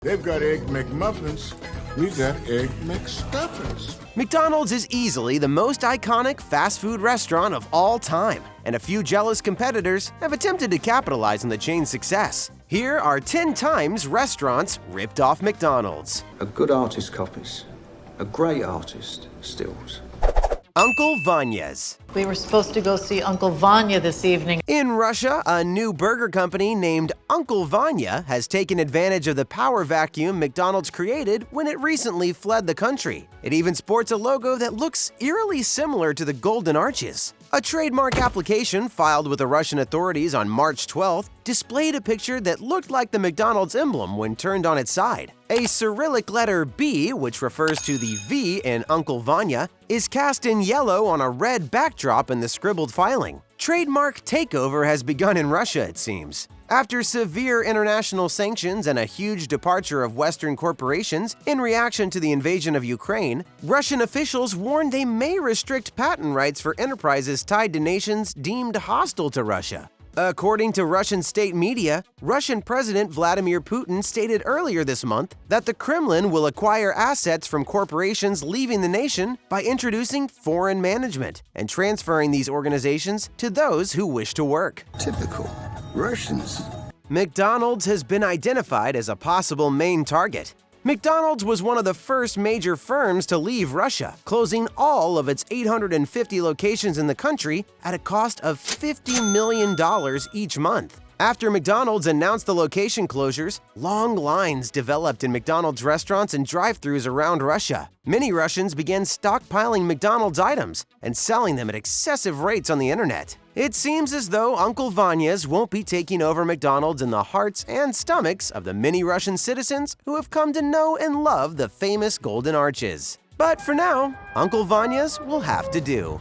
They've got Egg McMuffins. We've got Egg McStuffins. McDonald's is easily the most iconic fast food restaurant of all time, and a few jealous competitors have attempted to capitalize on the chain's success. Here are 10 times restaurants ripped off McDonald's. A good artist copies. A great artist steals. Uncle Vanya's. We were supposed to go see Uncle Vanya this evening. In Russia, a new burger company named Uncle Vanya has taken advantage of the power vacuum McDonald's created when it recently fled the country. It even sports a logo that looks eerily similar to the Golden Arches. A trademark application filed with the Russian authorities on March 12th displayed a picture that looked like the McDonald's emblem when turned on its side. A Cyrillic letter B, which refers to the V in Uncle Vanya, is cast in yellow on a red backdrop in the scribbled filing. Trademark takeover has begun in Russia, it seems. After severe international sanctions and a huge departure of Western corporations in reaction to the invasion of Ukraine, Russian officials warned they may restrict patent rights for enterprises tied to nations deemed hostile to Russia. According to Russian state media, Russian President Vladimir Putin stated earlier this month that the Kremlin will acquire assets from corporations leaving the nation by introducing foreign management and transferring these organizations to those who wish to work. Typical Russians. McDonald's has been identified as a possible main target. McDonald's was one of the first major firms to leave Russia, closing all of its 850 locations in the country at a cost of $50 million each month. After McDonald's announced the location closures, long lines developed in McDonald's restaurants and drive-thrus around Russia. Many Russians began stockpiling McDonald's items and selling them at excessive rates on the internet. It seems as though Uncle Vanya's won't be taking over McDonald's in the hearts and stomachs of the many Russian citizens who have come to know and love the famous Golden Arches. But for now, Uncle Vanya's will have to do.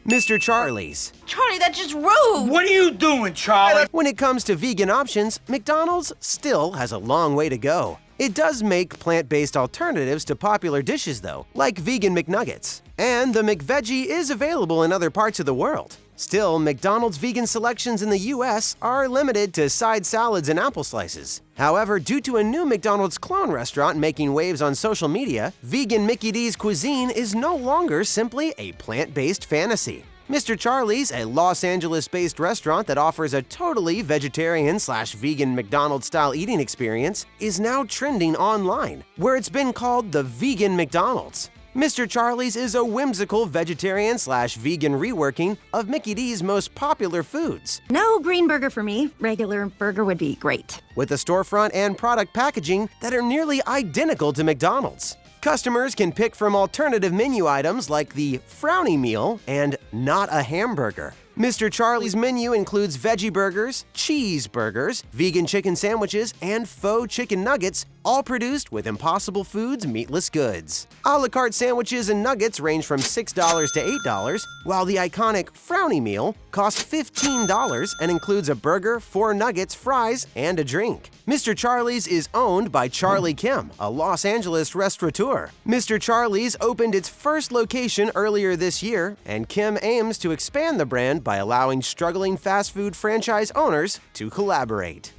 Mr. Charlie's. Charlie, that's just rude! What are you doing, Charlie? When it comes to vegan options, McDonald's still has a long way to go. It does make plant-based alternatives to popular dishes though, like vegan McNuggets. And the McVeggie is available in other parts of the world. Still, McDonald's vegan selections in the US are limited to side salads and apple slices. However, due to a new McDonald's clone restaurant making waves on social media, vegan Mickey D's cuisine is no longer simply a plant-based fantasy. Mr. Charlie's, a Los Angeles-based restaurant that offers a totally vegetarian/vegan McDonald's-style eating experience, is now trending online, where it's been called the Vegan McDonald's. Mr. Charlie's is a whimsical vegetarian/vegan reworking of Mickey D's most popular foods. No green burger for me. Regular burger would be great. With a storefront and product packaging that are nearly identical to McDonald's. Customers can pick from alternative menu items like the Frowny Meal and Not a Hamburger. Mr. Charlie's menu includes veggie burgers, cheeseburgers, vegan chicken sandwiches, and faux chicken nuggets, all produced with Impossible Foods meatless goods. A la carte sandwiches and nuggets range from $6 to $8, while the iconic Frowny Meal costs $15 and includes a burger, 4 nuggets, fries, and a drink. Mr. Charlie's is owned by Charlie Kim, a Los Angeles restaurateur. Mr. Charlie's opened its first location earlier this year, and Kim aims to expand the brand by allowing struggling fast food franchise owners to collaborate.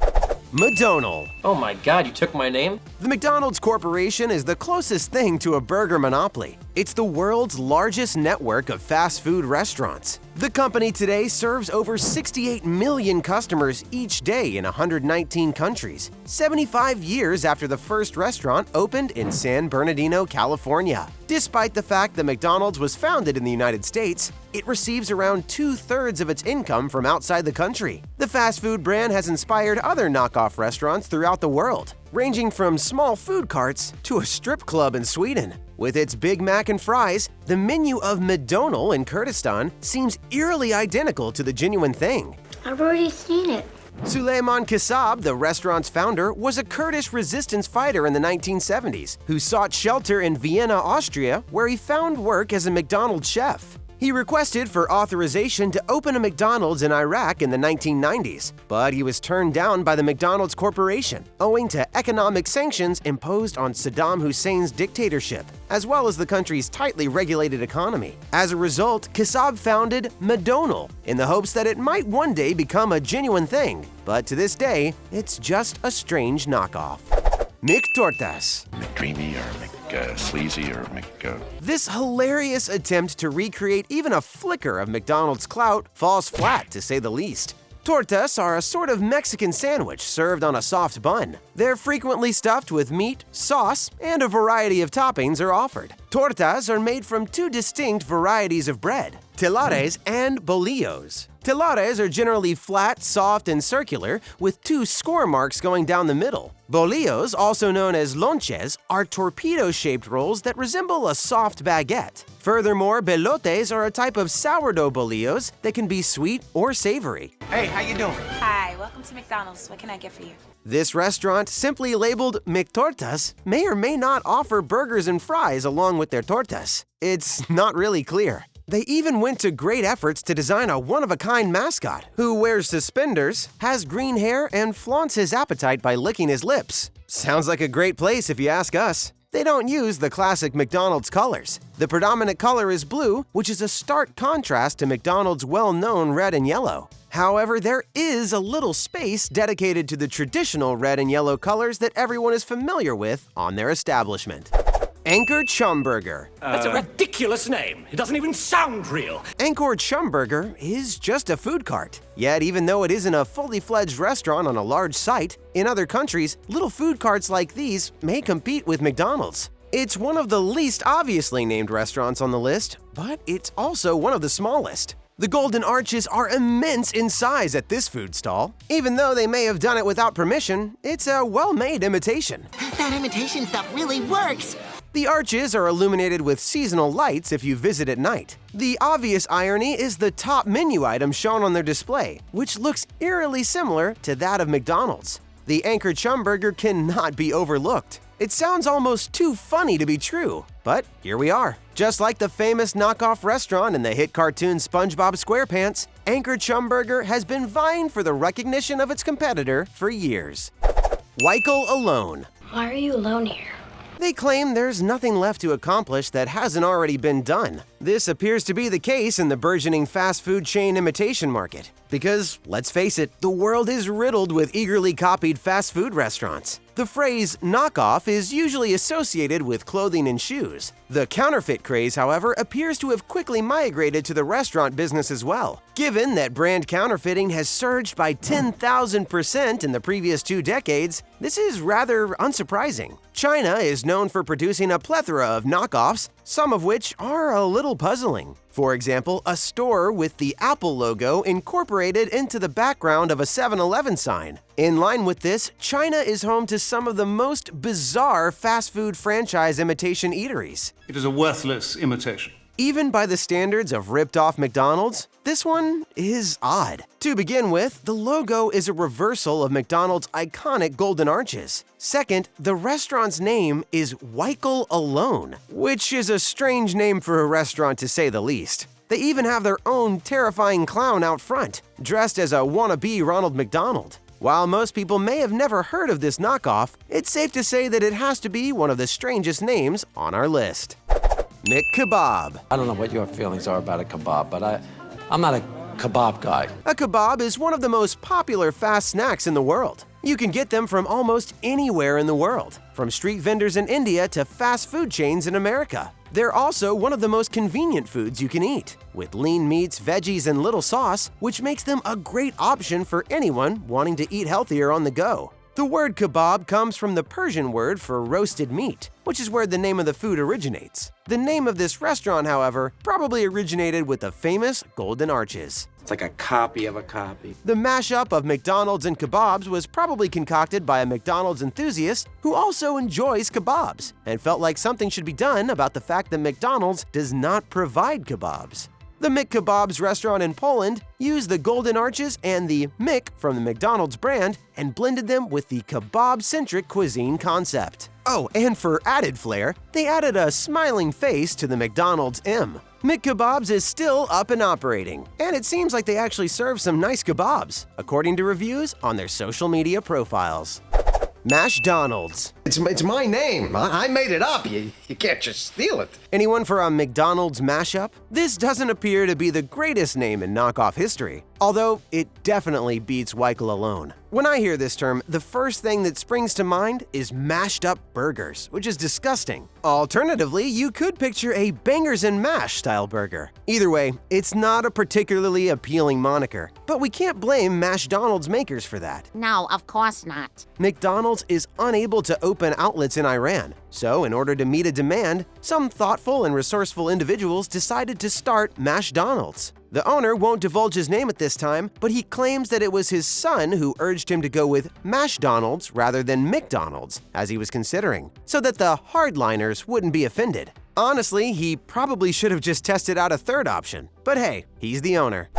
MaDonal. Oh my God, you took my name? The McDonald's Corporation is the closest thing to a burger monopoly. It's the world's largest network of fast food restaurants. The company today serves over 68 million customers each day in 119 countries, 75 years after the first restaurant opened in San Bernardino, California. Despite the fact that McDonald's was founded in the United States, it receives around 2/3 of its income from outside the country. The fast food brand has inspired other knockoff restaurants throughout the world, ranging from small food carts to a strip club in Sweden. With its Big Mac and fries, the menu of MaDonal in Kurdistan seems eerily identical to the genuine thing. I've already seen it. Süleyman Kasab, the restaurant's founder, was a Kurdish resistance fighter in the 1970s who sought shelter in Vienna, Austria, where he found work as a McDonald's chef. He requested for authorization to open a McDonald's in Iraq in the 1990s, but he was turned down by the McDonald's Corporation, owing to economic sanctions imposed on Saddam Hussein's dictatorship, as well as the country's tightly regulated economy. As a result, Kasab founded MaDonal in the hopes that it might one day become a genuine thing, but to this day, it's just a strange knockoff. McTortas. McDreamy or McSleazy or This hilarious attempt to recreate even a flicker of McDonald's clout falls flat, to say the least. Tortas are a sort of Mexican sandwich served on a soft bun. They're frequently stuffed with meat, sauce, and a variety of toppings are offered. Tortas are made from two distinct varieties of bread, telares and bolillos. Telares are generally flat, soft, and circular, with two score marks going down the middle. Bolillos, also known as lonches, are torpedo-shaped rolls that resemble a soft baguette. Furthermore, belotes are a type of sourdough bolillos that can be sweet or savory. Hey, how you doing? Hi, welcome to McDonald's. What can I get for you? This restaurant, simply labeled McTortas, may or may not offer burgers and fries along with their tortas. It's not really clear. They even went to great efforts to design a one-of-a-kind mascot who wears suspenders, has green hair, and flaunts his appetite by licking his lips. Sounds like a great place if you ask us. They don't use the classic McDonald's colors. The predominant color is blue, which is a stark contrast to McDonald's well-known red and yellow. However, there is a little space dedicated to the traditional red and yellow colors that everyone is familiar with on their establishment. Angkor Chum Burger. That's a ridiculous name. It doesn't even sound real. Angkor Chum Burger is just a food cart. Yet, even though it isn't a fully fledged restaurant on a large site, in other countries, little food carts like these may compete with McDonald's. It's one of the least obviously named restaurants on the list, but it's also one of the smallest. The golden arches are immense in size at this food stall. Even though they may have done it without permission, it's a well-made imitation. That imitation stuff really works! The arches are illuminated with seasonal lights if you visit at night. The obvious irony is the top menu item shown on their display, which looks eerily similar to that of McDonald's. The Angkor Chum Burger cannot be overlooked. It sounds almost too funny to be true, but here we are. Just like the famous knockoff restaurant in the hit cartoon SpongeBob SquarePants, Angkor Chum Burger has been vying for the recognition of its competitor for years. Wichael Alone. Why are you alone here? They claim there's nothing left to accomplish that hasn't already been done. This appears to be the case in the burgeoning fast food chain imitation market. Because, let's face it, the world is riddled with eagerly copied fast food restaurants. The phrase knockoff is usually associated with clothing and shoes. The counterfeit craze, however, appears to have quickly migrated to the restaurant business as well. Given that brand counterfeiting has surged by 10,000% in the previous 2 decades, this is rather unsurprising. China is known for producing a plethora of knockoffs, some of which are a little puzzling. For example, a store with the Apple logo incorporated into the background of a 7-Eleven sign. In line with this, China is home to some of the most bizarre fast food franchise imitation eateries. It is a worthless imitation. Even by the standards of ripped-off McDonald's, this one is odd. To begin with, the logo is a reversal of McDonald's iconic golden arches. Second, the restaurant's name is Wichael Alone, which is a strange name for a restaurant to say the least. They even have their own terrifying clown out front, dressed as a wannabe Ronald McDonald. While most people may have never heard of this knockoff, it's safe to say that it has to be one of the strangest names on our list. McKebab. I don't know what your feelings are about a kebab, but I'm not a kebab guy. A kebab is one of the most popular fast snacks in the world. You can get them from almost anywhere in the world, from street vendors in India to fast food chains in America. They're also one of the most convenient foods you can eat, with lean meats, veggies, and little sauce, which makes them a great option for anyone wanting to eat healthier on the go. The word kebab comes from the Persian word for roasted meat, which is where the name of the food originates. The name of this restaurant, however, probably originated with the famous Golden Arches. It's like a copy of a copy. The mashup of McDonald's and kebabs was probably concocted by a McDonald's enthusiast who also enjoys kebabs and felt like something should be done about the fact that McDonald's does not provide kebabs. The McKebab's restaurant in Poland used the Golden Arches and the Mc from the McDonald's brand and blended them with the kebab-centric cuisine concept. Oh, and for added flair, they added a smiling face to the McDonald's M. McKebab's is still up and operating, and it seems like they actually serve some nice kebabs, according to reviews on their social media profiles. Mashdonald's. It's my name. I made it up. You can't just steal it. Anyone for a McDonald's mashup? This doesn't appear to be the greatest name in knockoff history. Although it definitely beats Wichael Alone. When I hear this term, the first thing that springs to mind is mashed up burgers, which is disgusting. Alternatively, you could picture a bangers and mash style burger. Either way, it's not a particularly appealing moniker, but we can't blame Mashdonald's makers for that. No, of course not. McDonald's is unable to open outlets in Iran, so in order to meet a demand, some thoughtful and resourceful individuals decided to start Mashdonald's. The owner won't divulge his name at this time, but he claims that it was his son who urged him to go with Mashdonald's rather than McDonald's, as he was considering, so that the hardliners wouldn't be offended. Honestly, he probably should have just tested out a third option, but hey, he's the owner.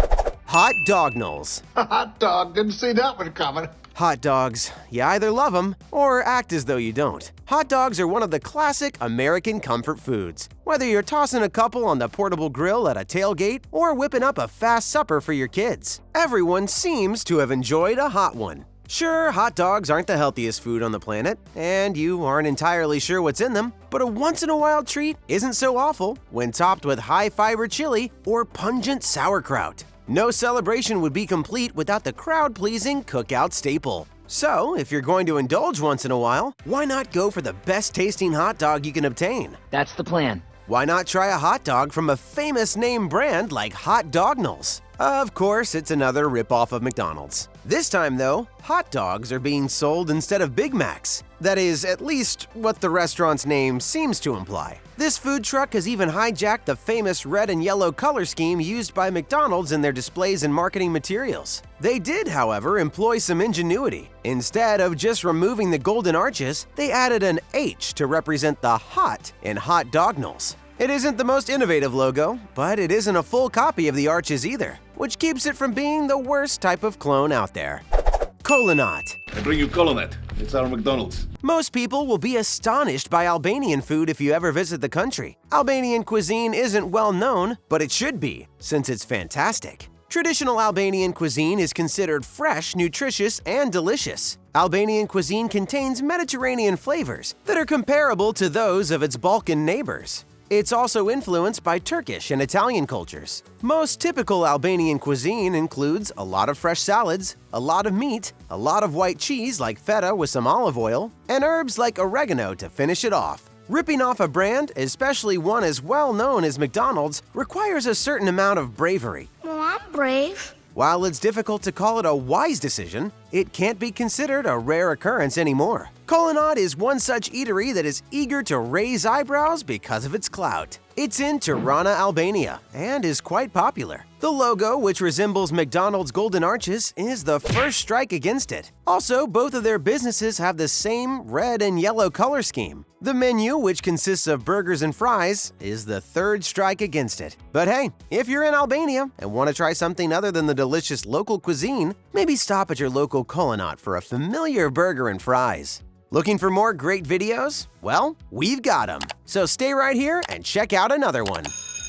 Hot Dognalds. Hot dog, didn't see that one coming. Hot dogs. You either love them or act as though you don't. Hot dogs are one of the classic American comfort foods. Whether you're tossing a couple on the portable grill at a tailgate or whipping up a fast supper for your kids, everyone seems to have enjoyed a hot one. Sure, hot dogs aren't the healthiest food on the planet, and you aren't entirely sure what's in them, but a once-in-a-while treat isn't so awful when topped with high-fiber chili or pungent sauerkraut. No celebration would be complete without the crowd-pleasing cookout staple. So, if you're going to indulge once in a while, why not go for the best-tasting hot dog you can obtain? That's the plan. Why not try a hot dog from a famous name brand like Hot Dognalds? Of course, it's another ripoff of McDonald's. This time, though, hot dogs are being sold instead of Big Macs. That is, at least what the restaurant's name seems to imply. This food truck has even hijacked the famous red and yellow color scheme used by McDonald's in their displays and marketing materials. They did, however, employ some ingenuity. Instead of just removing the golden arches, they added an H to represent the hot in Hot Dognalds. It isn't the most innovative logo, but it isn't a full copy of the arches either, which keeps it from being the worst type of clone out there. Kolonat. I bring you Kolonat. It's our McDonald's. Most people will be astonished by Albanian food if you ever visit the country. Albanian cuisine isn't well known, but it should be, since it's fantastic. Traditional Albanian cuisine is considered fresh, nutritious, and delicious. Albanian cuisine contains Mediterranean flavors that are comparable to those of its Balkan neighbors. It's also influenced by Turkish and Italian cultures. Most typical Albanian cuisine includes a lot of fresh salads, a lot of meat, a lot of white cheese like feta with some olive oil, and herbs like oregano to finish it off. Ripping off a brand, especially one as well known as McDonald's, requires a certain amount of bravery. Well, I'm brave. While it's difficult to call it a wise decision, it can't be considered a rare occurrence anymore. Kolonat is one such eatery that is eager to raise eyebrows because of its clout. It's in Tirana, Albania, and is quite popular. The logo, which resembles McDonald's golden arches, is the first strike against it. Also, both of their businesses have the same red and yellow color scheme. The menu, which consists of burgers and fries, is the third strike against it. But hey, if you're in Albania and want to try something other than the delicious local cuisine, maybe stop at your local Kolonat for a familiar burger and fries. Looking for more great videos? Well, we've got them. So stay right here and check out another one.